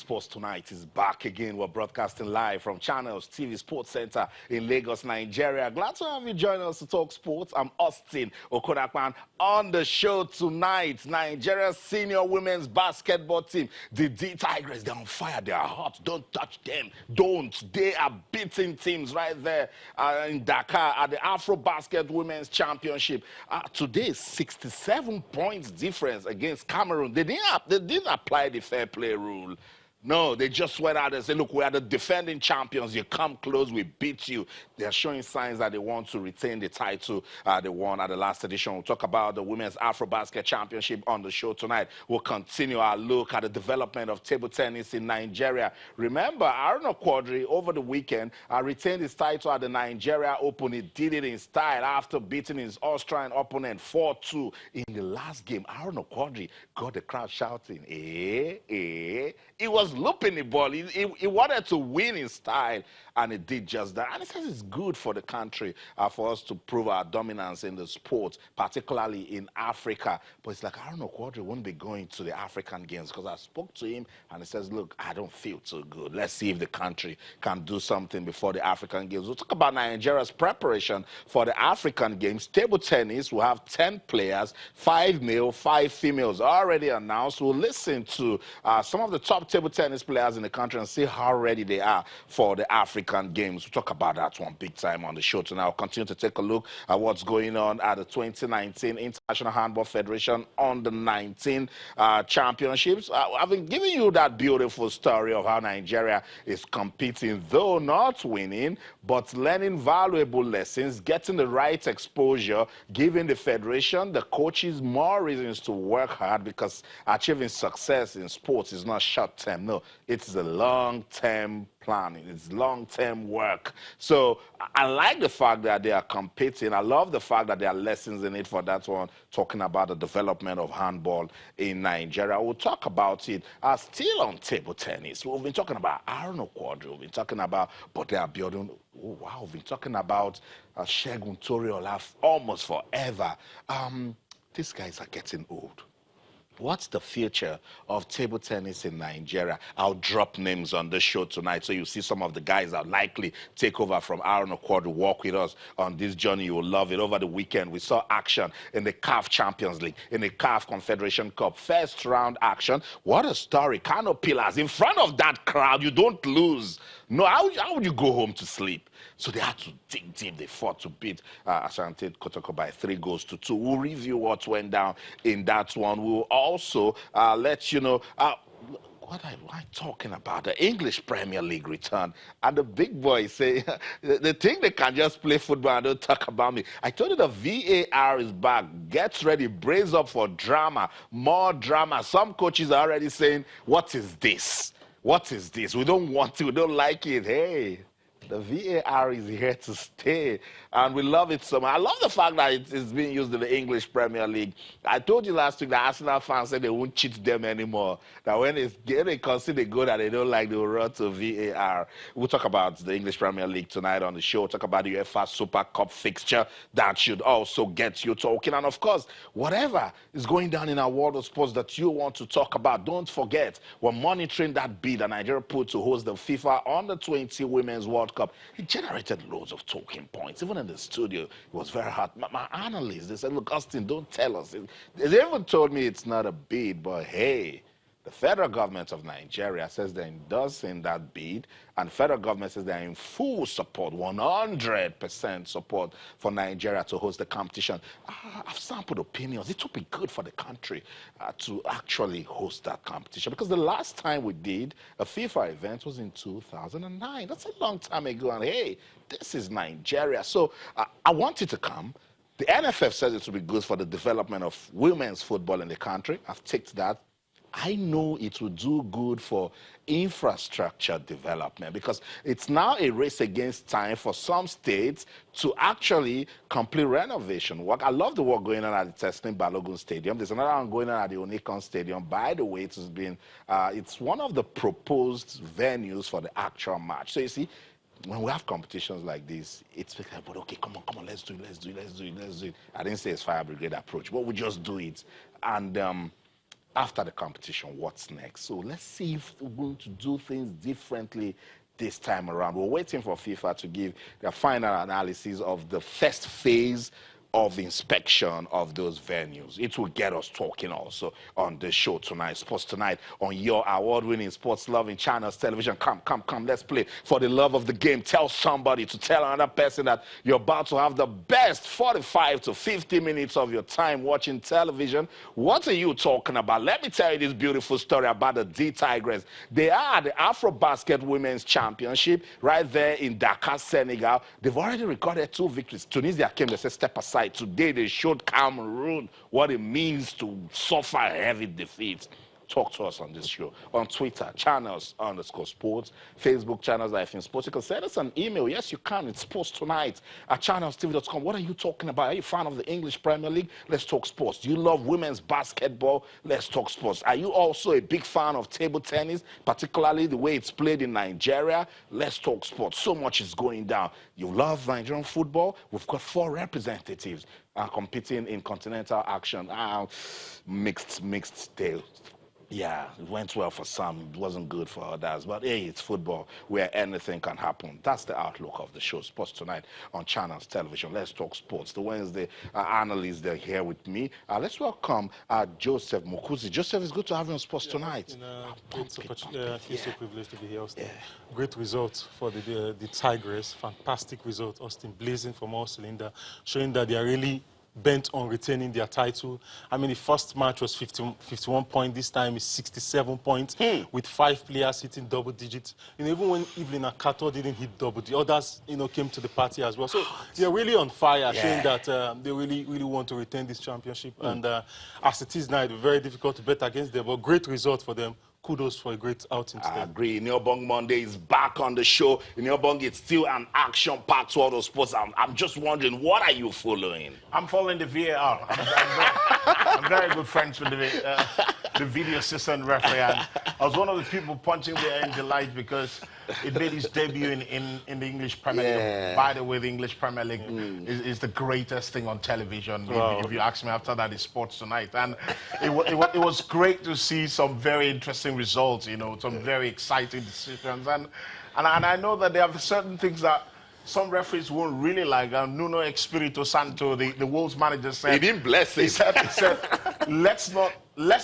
Sports Tonight is back again. We're broadcasting live from Channels TV Sports Center in Lagos, Nigeria. Glad to have you join us to talk sports. I'm Austin Okodakwan. On the show tonight, Nigeria's senior women's basketball team, the Tigress, they're on fire. They are hot. Don't touch them. Don't. They are beating teams right there in Dakar at the Afrobasket Women's Championship. Today, 67 points difference against Cameroon. They didn't apply the fair play rule. No, they just went out and said, look, we are the defending champions. You come close, we beat you. They're showing signs that they want to retain the title they won at the last edition. We'll talk about the Women's Afrobasket Championship on the show tonight. We'll continue our look at the development of table tennis in Nigeria. Remember, Aruna Quadri over the weekend retained his title at the Nigeria Open. He did it in style after beating his Austrian opponent 4-2 in the last game. Aruna Quadri got the crowd shouting, He was looping the ball. He wanted to win in style, and he did just that. And he says it's good for the country for us to prove our dominance in the sport, particularly in Africa. But it's like, I don't know, Quadri won't be going to the African Games, because I spoke to him, and he says, look, I don't feel too good. Let's see if the country can do something before the African Games. We'll talk about Nigeria's preparation for the African Games. Table tennis will have 10 players, 5 male, 5 females already announced. We'll listen to some of the top table tennis players in the country and see how ready they are for the African Games. We'll talk about that one big time on the show tonight. I'll continue to take a look at what's going on at the 2019 International Handball Federation Under 19 Championships. I've been giving you that beautiful story of how Nigeria is competing, though not winning, but learning valuable lessons, getting the right exposure, giving the federation, the coaches more reasons to work hard, because achieving success in sports is not short-term. No, it's a long-term planning. It's long-term work. So I like the fact that they are competing. I love the fact that there are lessons in it for that one, talking about the development of handball in Nigeria. We'll talk about it. Still on table tennis, we've been talking about Aruna Quadri. We've been talking about Bode Abiodun. Oh, wow, we've been talking about Segun Toriola almost forever. These guys are getting old. What's the future of table tennis in Nigeria? I'll drop names on the show tonight, so you see some of the guys that likely take over from Aruna Quadri, walk with us on this journey. You will love it. Over the weekend, we saw action in the CAF Champions League, in the CAF Confederation Cup. First round action. What a story. Kano Pillars. In front of that crowd, you don't lose. No, how would you go home to sleep? So they had to dig deep. They fought to beat Ashanti Kotoko by 3-2. We'll review what went down in that one. We'll also let you know what am I talking about? The English Premier League return. And the big boys say, they think they can just play football and don't talk about me. I told you the VAR is back. Get ready. Brace up for drama. More drama. Some coaches are already saying, what is this? What is this? We don't want it. We don't like it. Hey. The VAR is here to stay, and we love it so much. I love the fact that it's being used in the English Premier League. I told you last week that Arsenal fans said they won't cheat them anymore, that when they consider a goal that they don't like, they will run to VAR. We'll talk about the English Premier League tonight on the show. We'll talk about the UEFA Super Cup fixture. That should also get you talking. And, of course, whatever is going down in our world of sports that you want to talk about, don't forget, we're monitoring that bid that Nigeria put to host the FIFA Under-20 Women's World Cup. It generated loads of talking points. Even in the studio, it was very hard. My analysts, they said, look, Austin, don't tell us. They even told me it's not a bid, but hey, the federal government of Nigeria says they're endorsing that bid, and the federal government says they're in full support, 100% support for Nigeria to host the competition. I've sampled opinions. It would be good for the country to actually host that competition, because the last time we did a FIFA event was in 2009. That's a long time ago, and hey, this is Nigeria. So I want it to come. The NFF says it will be good for the development of women's football in the country. I've ticked that. I know it will do good for infrastructure development, because it's now a race against time for some states to actually complete renovation work. I love the work going on at the Teslim Balogun Stadium. There's another one going on at the Onikon Stadium. By the way, it's one of the proposed venues for the actual match. So you see, when we have competitions like this, it's like, but okay, come on, let's do it. I didn't say it's fire brigade approach, but we just do it. And after the competition, what's next? So let's see if we're going to do things differently this time around. We're waiting for FIFA to give their final analysis of the first phase of inspection of those venues. It will get us talking also on the show tonight, Sports Tonight, on your award-winning, sports-loving channels, television. Come, let's play. For the love of the game, tell somebody to tell another person that you're about to have the best 45 to 50 minutes of your time watching television. What are you talking about? Let me tell you this beautiful story about the Tigress. They are the Afrobasket Women's Championship right there in Dakar, Senegal. They've already recorded 2 victories. Tunisia came, they said, step aside. Today they showed Cameroon what it means to suffer heavy defeats. Talk to us on this show. On Twitter, channels_sports, Facebook channels, I think sports. You can send us an email. Yes, you can. It's Sports Tonight at channelstv.com. What are you talking about? Are you a fan of the English Premier League? Let's talk sports. Do you love women's basketball? Let's talk sports. Are you also a big fan of table tennis, particularly the way it's played in Nigeria? Let's talk sports. So much is going down. You love Nigerian football? We've got 4 representatives competing in continental action. Mixed tales. Yeah, it went well for some, it wasn't good for others. But hey, it's football where anything can happen. That's the outlook of the show, Sports Tonight on Channels Television. Let's talk sports. The Wednesday analysts, they're here with me. Let's welcome Joseph Mukuzi. Joseph, it's good to have you on Sports Tonight. It's a privilege to be here, Austin. Great result for the Tigress. Fantastic result, Austin. Blazing from all cylinders, showing that they are really bent on retaining their title. I mean, the first match was 51 points. This time is 67 points with 5 players hitting double digits. You know, even when Evelyn Akato didn't hit double, the others, you know, came to the party as well. So they're really on fire, showing that they really want to retain this championship. And as it is now, it's very difficult to bet against them, but great result for them. Kudos for a great outing today. I agree. Neobong Monday is back on the show. Neobong, it's still an action-packed world of sports. I'm just wondering, what are you following? I'm following the VAR. I'm very good friends with the video assistant referee. And I was one of the people punching the air in delight because it made its debut in the English Premier League. By the way, the English Premier League is the greatest thing on television. Wow. If you ask me after that, it's Sports Tonight. And it was great to see some very interesting results, you know, some very exciting decisions. And I know that there are certain things that some referees won't really like. Nuno Espirito Santo, the Wolves manager, said... He didn't bless it. He said let's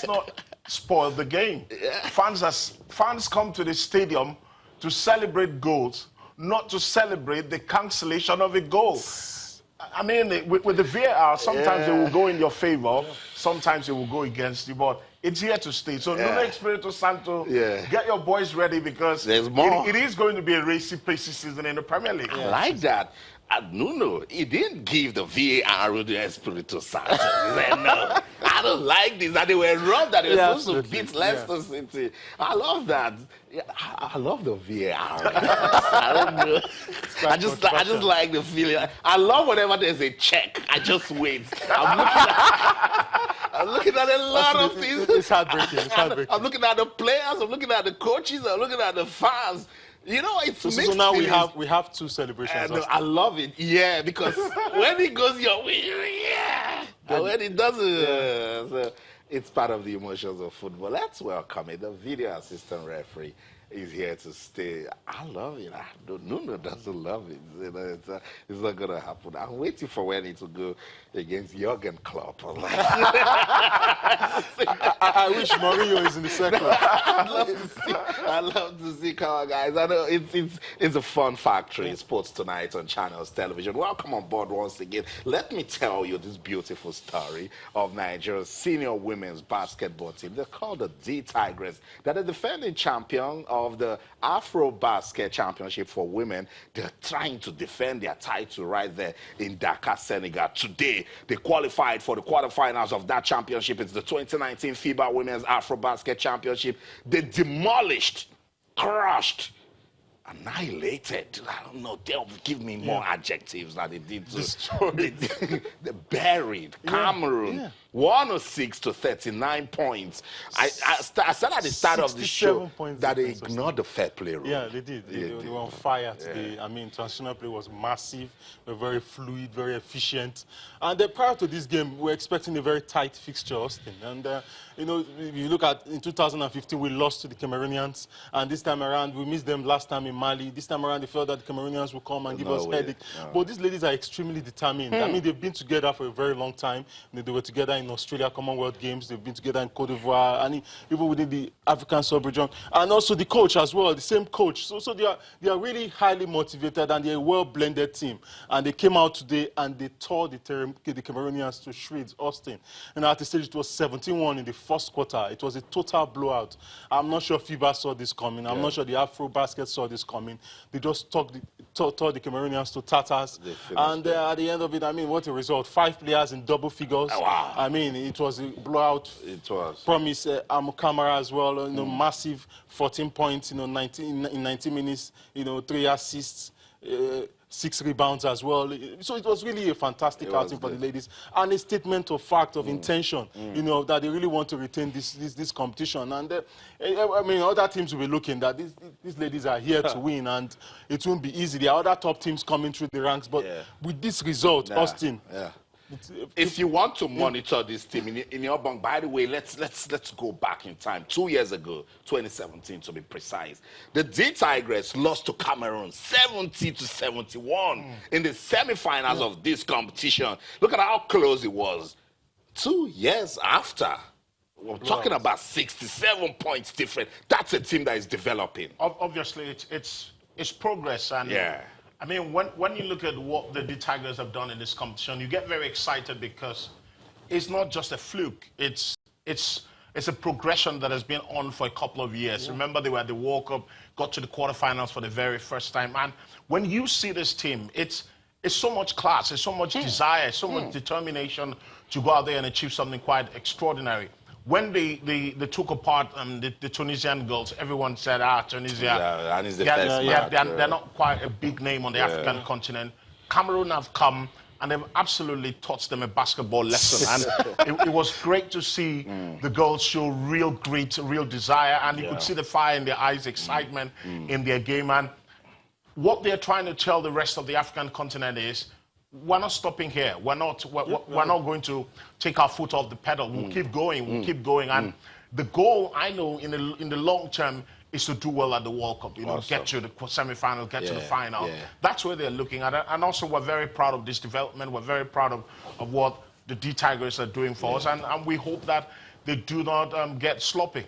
not spoil the game. Fans come to the stadium to celebrate goals, not to celebrate the cancellation of a goal. I mean, with the VAR, sometimes it will go in your favor, sometimes it will go against you, but it's here to stay. So Nuno Espirito Santo, get your boys ready because there's more. It is going to be a racy, pacey season in the Premier League. I like that. Nuno, he didn't give the VAR to Espirito Santo. He said, no, I don't like this. And they were wrong that they were supposed to beat Leicester City. I love that. Yeah, I love the VAR. I don't know. I just like the feeling. I love whenever there's a check. I just wait. I'm looking at a lot of things. It's heartbreaking. It's heartbreaking. I'm looking at the players. I'm looking at the coaches. I'm looking at the fans. You know, it's mixed so now we have 2 celebrations. I love it. Yeah, because when it goes your way, but when it doesn't, so it's part of the emotions of football. Let's welcome it. The video assistant referee is here to stay. I love it. Nuno doesn't love it. You know, it's not going to happen. I'm waiting for when it to go against Jurgen Klopp. I wish Mourinho is in the circle. I'd love to see. Come on, guys. I know it's a fun factory. Sports Tonight on Channels Television. Welcome on board once again. Let me tell you this beautiful story of Nigeria's senior women's basketball team. They're called the Tigress. They're the defending champion of the Afrobasket Championship for women. They're trying to defend their title right there in Dakar, Senegal. Today, they qualified for the quarterfinals of that championship. It's the 2019 FIBA Women's Afrobasket Championship. They demolished, crushed, annihilated. I don't know. They'll give me more adjectives than they did. Destroyed. They buried Cameroon 106 to 39 points. I said at the start of the show that they ignored the fair play rule. Yeah, they did. They were on fire today. I mean, transitional play was massive. They were very fluid, very efficient. And prior to this game, we were expecting a very tight fixture, Austin. And, you know, if you look at in 2015, we lost to the Cameroonians. And this time around, we missed them last time in Mali. This time around, they felt that the Cameroonians would come and give us headache. No. But these ladies are extremely determined. I mean, they've been together for a very long time. They were together in Australia Commonwealth Games. They've been together in Cote d'Ivoire, and even within the African sub-region. And also the coach as well, the same coach. So they are really highly motivated, and they're a well-blended team. And they came out today and they tore the Cameroonians to shreds, Austin. And at the stage, it was 17-1 in the first quarter. It was a total blowout. I'm not sure FIBA saw this coming. I'm not sure the Afrobasket saw this coming. They just tore the Cameroonians to tatters. And at the end of it, I mean, what a result. 5 players in double figures. Oh, wow. I mean, it was a blowout. It was. Promise Camara as well, you know, massive 14 points, you know, in 90 minutes, you know, 3 assists, 6 rebounds as well. So it was really a fantastic outing for the ladies, and a statement of fact, of intention, you know, that they really want to retain this competition. And I mean, other teams will be looking that these ladies are here to win, and it won't be easy. There are other top teams coming through the ranks, but with this result, Austin. If you want to monitor this team in your bunk, by the way, let's go back in time. 2 years ago, 2017 to be precise, the Tigress lost to Cameroon 70 to 71 in the semi-finals of this competition. Look at how close it was. 2 years after, we're talking about 67 points different. That's a team that is developing. Obviously, it's progress, and I mean, when you look at what the Tigers have done in this competition, you get very excited because it's not just a fluke. It's a progression that has been on for a couple of years. Remember, they were at the World Cup, got to the quarterfinals for the very first time. And when you see this team, it's so much class, it's so much desire, so much determination to go out there and achieve something quite extraordinary. When they took apart the Tunisian girls, everyone said, Tunisia, they're not quite a big name on the African continent. Cameroon have come, and they've absolutely taught them a basketball lesson. And it was great to see the girls show real grit, real desire, and you could see the fire in their eyes, excitement in their game. And what they're trying to tell the rest of the African continent is, we're not stopping here. We're not going to take our foot off the pedal. We'll keep going. We'll keep going. And the goal, I know, in the long term, is to do well at the World Cup. You know, get to the semi-final, get to the final. That's where they're looking at it. And also, we're very proud of this development. We're very proud of what the Tigers are doing for us. And we hope that they do not get sloppy.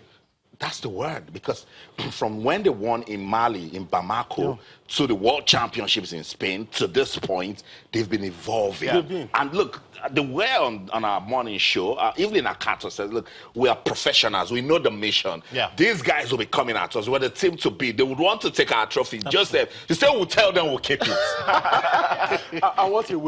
That's the word, because from when they won in Mali, in Bamako, to the World Championships in Spain, to this point, they've been evolving. And look, the way on our morning show, Evelyn Akato says, look, we are professionals. We know the mission. These guys will be coming at us. We're the team to beat. They would want to take our trophy. Just we'll tell them we'll keep it. And what a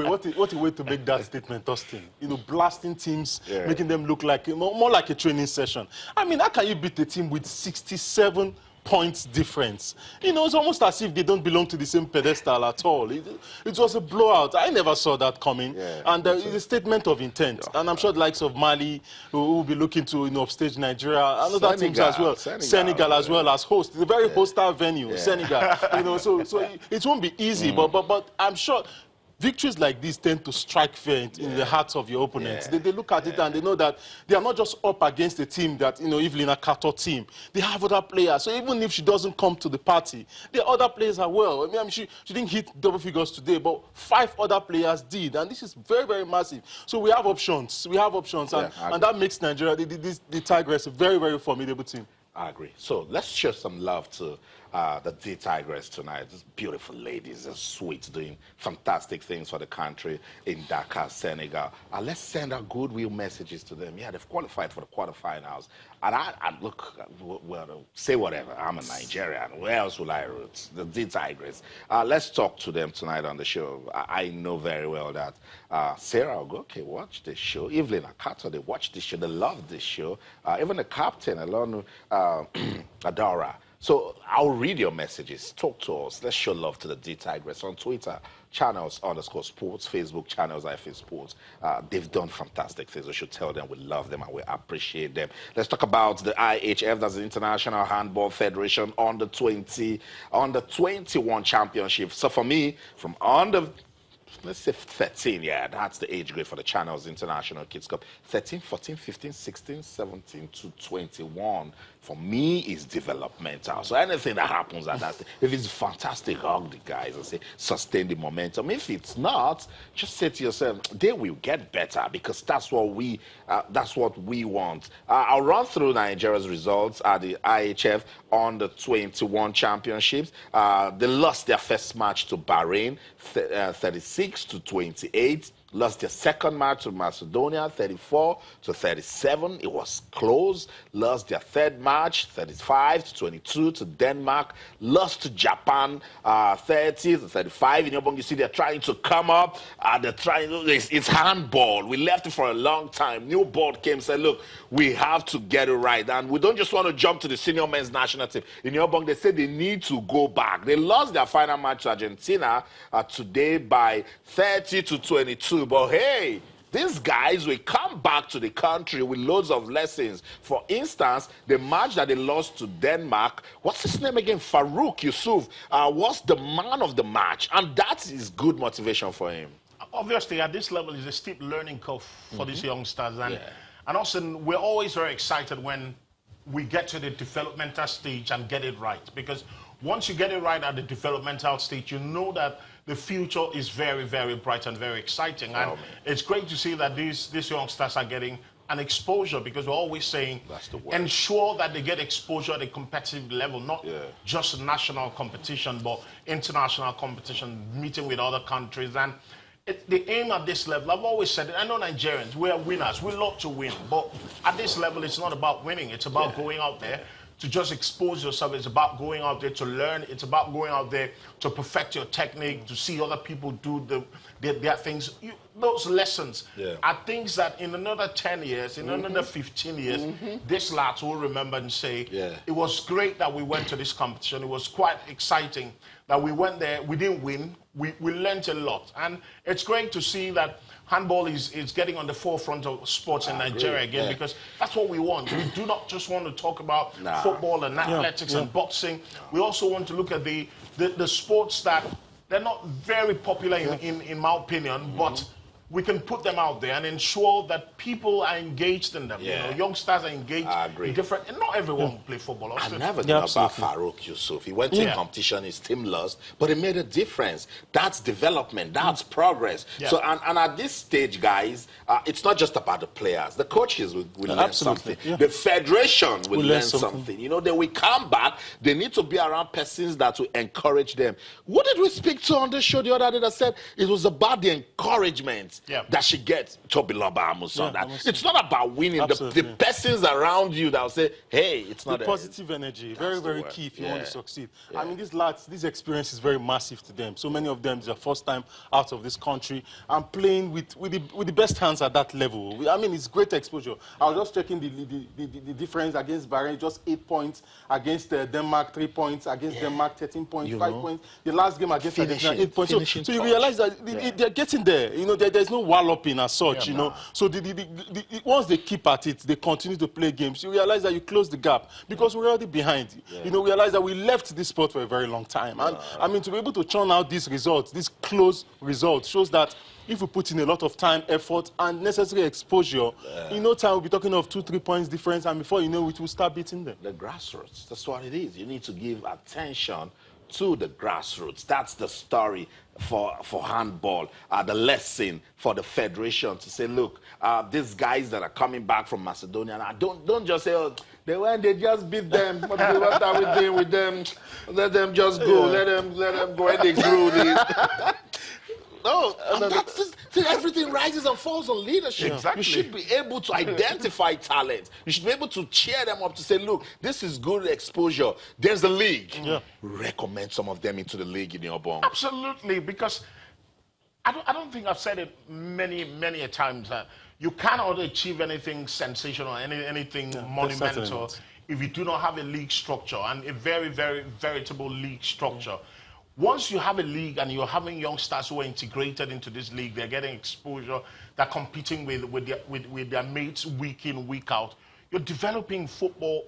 way to make that statement, Austin. You know, blasting teams, making them look like, more like a training session. I mean, how can you beat the team with 67 points difference? You know, it's almost as if they don't belong to the same pedestal at all. It was a blowout. I never saw that coming. And it's a statement of intent. And I'm sure the likes of Mali, who will be looking to, you know, upstage Nigeria, and other teams as well. Senegal as well as host. It's a very hostile venue, Senegal. You know, so it won't be easy, but I'm sure victories like this tend to strike fear in the hearts of your opponents. They look at it and they know that they are not just up against a team that, you know, Evelyn Akato team. They have other players. So even if she doesn't come to the party, the other players are well. I mean, she didn't hit double figures today, but 5 other players did. And this is very, very massive. So we have options. We have options. And that makes Nigeria, the Tigress, a very, very formidable team. I agree. So let's show some love to the Tigress tonight. These beautiful ladies, they're sweet, doing fantastic things for the country in Dakar, Senegal. Let's send our goodwill messages to them. Yeah, they've qualified for the quarterfinals. And I look, well, say whatever. I'm a Nigerian. Where else will I root? The Tigress. Let's talk to them tonight on the show. I know very well that Sarah will go, okay, watch this show. Evelyn Akato, they watch this show. They love this show. Even the captain, Alonu Adora. So I'll read your messages. Talk to us. Let's show love to the Tigress on Twitter, channels_sports, Facebook, channels IFA Sports. They've done fantastic things. We should tell them we love them and we appreciate them. Let's talk about the IHF, that's the International Handball Federation, under 21 championship. So for me, from under, let's say 13, yeah, that's the age grade for the Channels International Kids Cup. 13, 14, 15, 16, 17 to 21. For me, is developmental. So anything that happens at that, if it's fantastic, hug the guys and say, sustain the momentum. If it's not, just say to yourself, they will get better because that's what we want. I'll run through Nigeria's results at the IHF under 21 championships. They lost their first match to Bahrain, 36 to 28. Lost their second match to Macedonia, 34 to 37. It was close. Lost their third match, 35 to 22 to Denmark. Lost to Japan, 30 to 35. In Yobong, you see they're trying to come up. They're trying. It's handball. We left it for a long time. New board came, said, look, we have to get it right. And we don't just want to jump to the senior men's national team. In Yobong, they said they need to go back. They lost their final match to Argentina today by 30 to 22. But hey, these guys will come back to the country with loads of lessons. For instance, the match that they lost to Denmark, what's his name again? Farouk Yusuf was the man of the match. And that is good motivation for him. Obviously, at this level, it's a steep learning curve for these youngsters. And also, we're always very excited when we get to the developmental stage and get it right. Because once you get it right at the developmental stage, you know that the future is very, very bright and very exciting. And it's great to see that these youngsters are getting an exposure, because we're always saying ensure that they get exposure at a competitive level, not just national competition, but international competition, meeting with other countries. And the aim at this level, I've always said it, I know Nigerians, we are winners, we love to win, but at this level, it's not about winning, it's about going out there to just expose yourself. It's about going out there to learn. It's about going out there to perfect your technique, to see other people do their things. Those lessons are things that in another 10 years, in another 15 years, these lads will remember and say, it was great that we went to this competition. It was quite exciting that we went there. We didn't win. We learned a lot. And it's great to see that handball is getting on the forefront of sports in Nigeria again, because that's what we want. We do not just want to talk about football and athletics and boxing. We also want to look at the sports that they're not very popular in my opinion, but we can put them out there and ensure that people are engaged in them. You know, youngsters are engaged in different, and not everyone will play football. Also. I never knew about Farouk Yusuf. He went to a competition, his team lost, but it made a difference. That's development, that's progress. So, and at this stage, guys, it's not just about the players. The coaches will learn something. The federation will learn something. You know, they will come back. They need to be around persons that will encourage them. What did we speak to on the show the other day that said it was about the encouragement that she gets? Tobiloba Amuson. It's not about winning. The persons around you that will say, hey, it's not the positive energy. Very, very key if you want to succeed. I mean, these lads, this experience is very massive to them. So many of them, it's their first time out of this country and playing with the best hands at that level. I mean, it's great exposure. I was just checking the difference against Bahrain, just 8 points, against Denmark, 3 points, against Denmark, 13 points, 5 points. The last game against Argentina, 8 points. So you realize that they're getting there. You know, there's no walloping as such, you know. So once they keep at it, they continue to play games. You realize that you close the gap because we're already behind. You know, realize that we left this sport for a very long time. And I mean, to be able to churn out these results, these close results, shows that if we put in a lot of time, effort, and necessary exposure, in no time we'll be talking of 2-3 points difference, and before you know it, we'll start beating them. The grassroots, that's what it is. You need to give attention to the grassroots. That's the story for handball, the lesson for the federation to say, look, these guys that are coming back from Macedonia, don't just say, oh, they just beat them. What are we doing with them? Let them just go. Let them go and they grew this. No, that's just, everything rises and falls on leadership. Exactly. You should be able to identify talent. You should be able to cheer them up to say, look, this is good exposure. There's a league. Recommend some of them into the league in your bong. Absolutely, because I don't think I've said it many a times that you cannot achieve anything sensational, anything monumental if you do not have a league structure and a very, very veritable league structure. Once you have a league and you're having youngsters who are integrated into this league, they're getting exposure, they're competing with their mates week in, week out, you're developing football,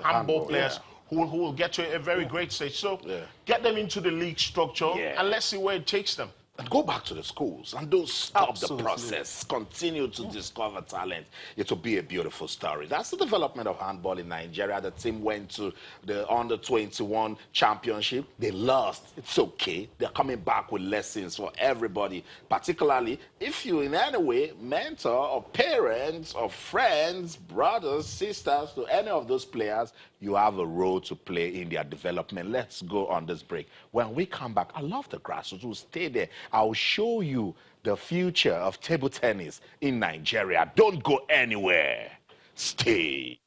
handball players who will get to a very great stage. So get them into the league structure and let's see where it takes them. And go back to the schools and don't stop the process. Continue to discover talent. It will be a beautiful story. That's the development of handball in Nigeria. The team went to the under-21 championship. They lost. It's okay. They're coming back with lessons for everybody, particularly if you in any way mentor or parents or friends, brothers, sisters to any of those players, you have a role to play in their development. Let's go on this break. When we come back, I love the grassroots. We'll stay there. I'll show you the future of table tennis in Nigeria. Don't go anywhere. Stay.